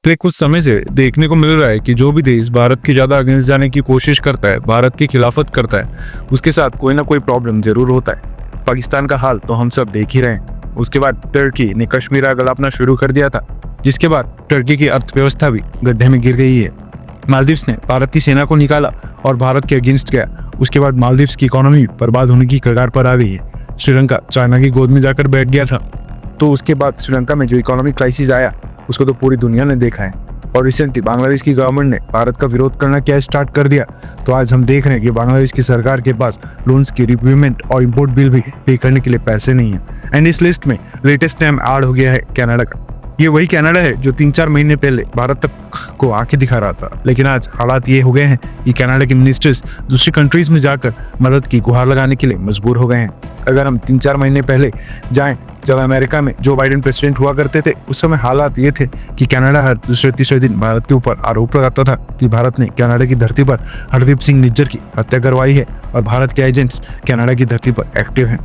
पिछले कुछ समय से देखने को मिल रहा है कि जो भी देश भारत की ज़्यादा अगेंस्ट जाने की कोशिश करता है, भारत की खिलाफत करता है, उसके साथ कोई ना कोई प्रॉब्लम जरूर होता है। पाकिस्तान का हाल तो हम सब देख ही रहे हैं। उसके बाद टर्की ने कश्मीर आग जलाना शुरू कर दिया था, जिसके बाद टर्की की अर्थव्यवस्था भी गड्ढे में गिर गई है। मालदीव्स ने भारत की सेना को निकाला और भारत के अगेंस्ट गया। उसके बाद मालदीव्स की इकोनॉमी बर्बाद होने की कगार पर आ गई है। श्रीलंका चाइना की गोद में जाकर बैठ गया था, तो उसके बाद श्रीलंका में जो इकोनॉमिक क्राइसिस आया उसको तो पूरी दुनिया ने देखा है। और रिसेंटली बांग्लादेश की गवर्नमेंट ने भारत का विरोध करना क्या स्टार्ट कर दिया। तो आज हम देख रहे हैं कि बांग्लादेश की सरकार के पास लोन्स की रिपेमेंट और इंपोर्ट बिल भी पे करने के लिए पैसे नहीं है। एंड इस लिस्ट में लेटेस्ट नाम ऐड हो गया है कनाडा का। ये वही कनाडा है जो 3-4 महीने पहले भारत तक को आंखें दिखा रहा था, लेकिन आज हालात ये हो गए हैं कि कनाडा के मिनिस्टर्स दूसरी कंट्रीज में जाकर मदद की गुहार लगाने के लिए मजबूर हो गए हैं। अगर हम 3-4 महीने पहले जाएं, जब अमेरिका में जो बाइडेन प्रेसिडेंट हुआ करते थे, उस समय हालात ये थे कि कनाडा हर दूसरे-तीसरे दिन भारत के ऊपर आरोप लगाता था कि भारत ने कनाडा की धरती पर हरदीप सिंह निज्जर की हत्या करवाई है और भारत के एजेंट्स कनाडा की धरती पर एक्टिव हैं।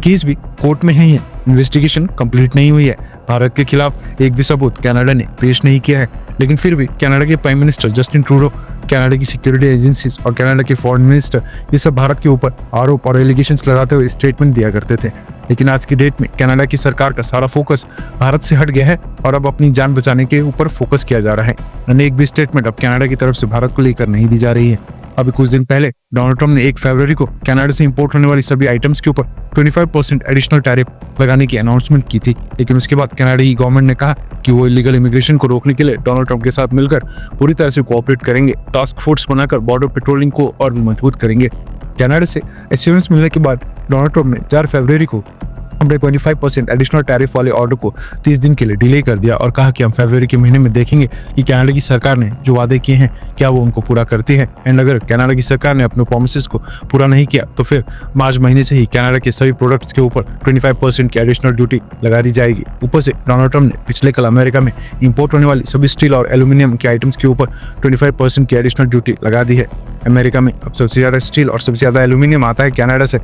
केस भी कोर्ट में है, इन्वेस्टिगेशन कंप्लीट नहीं हुई है। भारत के खिलाफ एक भी सबूत कनाडा ने पेश नहीं किया है, लेकिन फिर भी कनाडा के prime minister Justin Trudeau, Canada की सिक्योरिटी एजेंसीज और कनाडा के फॉरेन मिनिस्टर ये सब भारत के ऊपर आरोप और एलिगेशंस लगाते हुए स्टेटमेंट दिया करते थे। लेकिन आज की डेट में कनाडा की सरकार का सारा फोकस भारत से हट गया है और अब अपनी जान बचाने के ऊपर फोकस किया जा रहा है। अनेक भी स्टेटमेंट अब कनाडा की तरफ से भारत को लेकर नहीं दी जा रही है। अभी कुछ दिन पहले डोनाल्ड ट्रंप ने 1 फरवरी को कनाडा से इंपोर्ट होने वाली सभी आइटम्स के ऊपर 25% एडिशनल टैरिफ लगाने की अनाउंसमेंट की थी, लेकिन उसके बाद कनाडा की गवर्नमेंट ने कहा कि वो इलीगल इमिग्रेशन को रोकने के लिए डोनाल्ड ट्रंप के साथ मिलकर पूरी तरह से कोऑपरेट करेंगे, टास्क फोर्स बनाकर बॉर्डर पेट्रोलिंग को और भी मजबूत करेंगे। कनाडा से एश्योरेंस मिलने के बाद डोनाल्ड ट्रंप ने 4 फरवरी को हमने 25% एडिशनल टैरिफ वाले ऑर्डर को 30 दिन के लिए डिले कर दिया और कहा कि हम फरवरी के महीने में देखेंगे कि कनाडा की सरकार ने जो वादे किए हैं क्या वो उनको पूरा करती है। एंड अगर कनाडा की सरकार ने अपने प्रोमिसेस को पूरा नहीं किया तो फिर मार्च महीने से ही कनाडा के सभी प्रोडक्ट्स के ऊपर 25% की एडिशनल ड्यूटी लगा दी जाएगी। ऊपर से डोनाल्ड ट्रंप ने पिछले कल अमेरिका में इंपोर्ट होने वाली सभी स्टील और एल्यूमिनियम के आइटम्स के ऊपर 25% की एडिशनल ड्यूटी लगा दी है। अमेरिका में अब सबसे ज्यादा स्टील और सबसे ज्यादा एल्यूमिनियम आता है कनाडा से।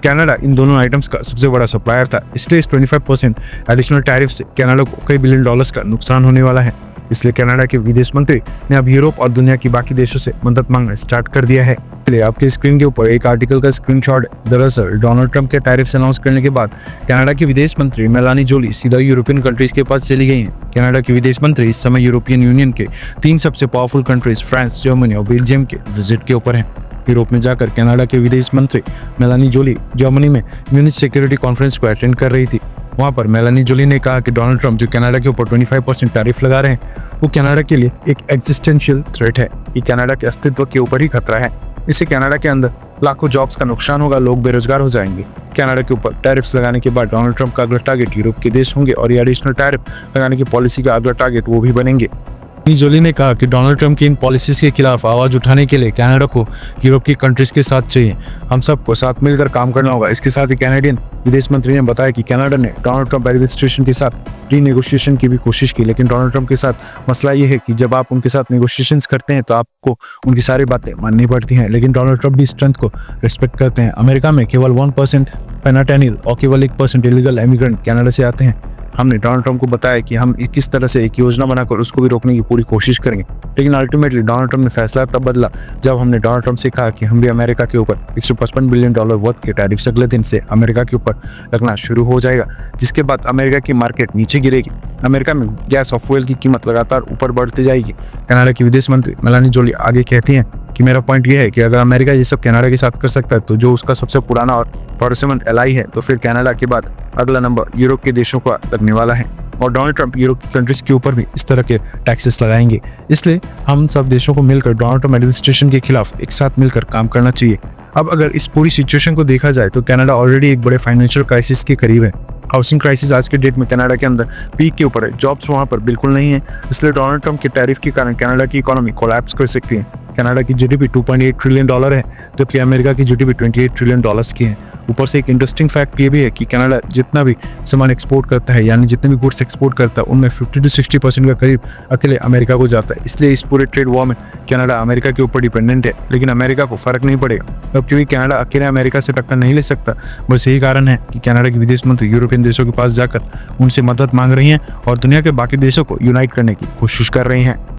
कनाडा इन दोनों आइटम्स का सबसे बड़ा सप्लायर था, इसलिए इस 25% एडिशनल टैरिफ से कनाडा को कई बिलियन डॉलर्स का नुकसान होने वाला है। इसलिए कनाडा के विदेश मंत्री ने अब यूरोप और दुनिया की बाकी देशों से मदद मांगना स्टार्ट कर दिया है। आपके स्क्रीन के ऊपर एक आर्टिकल का स्क्रीनशॉट। दरअसल डोनाल्ड ट्रंप के टैरिफ अनाउंस करने के बाद कनाडा की विदेश मंत्री मेलानी जोली सीधा यूरोपियन कंट्रीज के पास चली गई हैं। कनाडा की विदेश मंत्री इस समय यूरोपियन यूनियन के 3 सबसे पावरफुल कंट्रीज फ्रांस, जर्मनी और बेल्जियम के विजिट के ऊपर हैं। यूरोप में जाकर कनाडा के विदेश मंत्री मेलानी जोली जर्मनी में म्यूनिच सिक्योरिटी कॉन्फ्रेंस को अटेंड कर रही थी। वहां पर मेलानी जोली ने कहा कि डोनाल्ड ट्रंप जो कनाडा के ऊपर 25% टैरिफ लगा रहे हैं वो कनाडा के लिए एक एग्जिस्टेंशियल थ्रेट है। ये कनाडा के अस्तित्व के ऊपर ही खतरा है। इससे कनाडा के अंदर लाखों जॉब्स का नुकसान होगा, लोग बेरोजगार हो जाएंगे। कनाडा के ऊपर टैरिफ्स लगाने के बाद डोनाल्ड ट्रंप का अगला टारगेट यूरोप के देश होंगे और ये एडिशनल टैरिफ लगाने की पॉलिसी का अगला टारगेट वो भी बनेंगे। जोली ने कहा कि डोनाल्ड ट्रंप की इन पॉलिसीज के खिलाफ आवाज उठाने के लिए कनाडा को यूरोप की कंट्रीज के साथ चाहिए। हम सबको साथ मिलकर काम करना होगा। इसके साथ ही कैनेडियन विदेश मंत्री ने बताया कि कनाडा ने डोनाल्ड ट्रंप एडमिनिस्ट्रेशन के साथ रीनेगोशिएशन की भी कोशिश की, लेकिन डोनाल्ड ट्रंप के साथ मसला ये है कि जब आप उनके साथ नेगोशिएशंस करते हैं तो आपको उनकी सारी बातें माननी पड़ती हैं, लेकिन डोनाल्ड ट्रंप भी स्ट्रेंथ को रिस्पेक्ट करते हैं। अमेरिका में केवल 1% फेंटानिल और केवल 1% इलीगल इमिग्रेंट कनाडा से आते हैं। हमने डोनाल्ड ट्रंप को बताया कि हम किस तरह से एक योजना बनाकर उसको भी रोकने की पूरी कोशिश करेंगे, लेकिन अल्टीमेटली डोनाल्ड ट्रंप ने फैसला तब बदला जब हमने डोनाल्ड ट्रंप से कहा कि हम भी अमेरिका के ऊपर $155 बिलियन वर्थ के टैरिफ अगले दिन से अमेरिका के ऊपर लगना शुरू हो जाएगा, जिसके बाद अमेरिका की मार्केट नीचे गिरेगी। अमेरिका में गैस और फ्यूल की कीमत लगातार ऊपर बढ़ती जाएगी। कनाडा की विदेश मंत्री मेलानी जोली आगे कहती हैं कि मेरा पॉइंट यह है कि अगर अमेरिका ये सब कनाडा के साथ कर सकता है तो जो उसका सबसे पुराना और भरोसेमंद एलाई है, तो फिर कनाडा के बाद अगला नंबर यूरोप के देशों का लगने वाला है और डोनाल्ड ट्रंप यूरोप की कंट्रीज के ऊपर भी इस तरह के टैक्सेस लगाएंगे। इसलिए हम सब देशों को मिलकर डोनाल्ड ट्रंप एडमिनिस्ट्रेशन के खिलाफ एक साथ मिलकर काम करना चाहिए। अब अगर इस पूरी सिचुएशन को देखा जाए तो कनाडा ऑलरेडी एक बड़े फाइनेंशियल क्राइसिस के करीब है। हाउसिंग क्राइसिस आज के डेट में कनाडा के अंदर पीक के ऊपर है, जॉब्स वहां पर बिल्कुल नहीं है। इसलिए डोनाल्ड ट्रंप के टैरिफ के कारण कनाडा की इकोनॉमी कोलैप्स कर सकती है। कनाडा की जीडीपी $2.8 ट्रिलियन है, जबकि अमेरिका की जीडीपी $28 ट्रिलियन की है। ऊपर से एक इंटरेस्टिंग फैक्ट ये भी है कि कनाडा जितना भी सामान एक्सपोर्ट करता है, यानी जितने भी गुड्स एक्सपोर्ट करता है, उनमें 50 से 60% का करीब अकेले अमेरिका को जाता है। इसलिए इस पूरे ट्रेड वॉर में कनाडा अमेरिका के ऊपर डिपेंडेंट है, लेकिन अमेरिका को फर्क नहीं पड़ेगा अब, क्योंकि कनाडा अकेले अमेरिका से टक्कर नहीं ले सकता। बस यही कारण है कि कनाडा के विदेश मंत्री यूरोपियन देशों के पास जाकर उनसे मदद मांग रही हैं और दुनिया के बाकी देशों को यूनाइट करने की कोशिश कर रही हैं।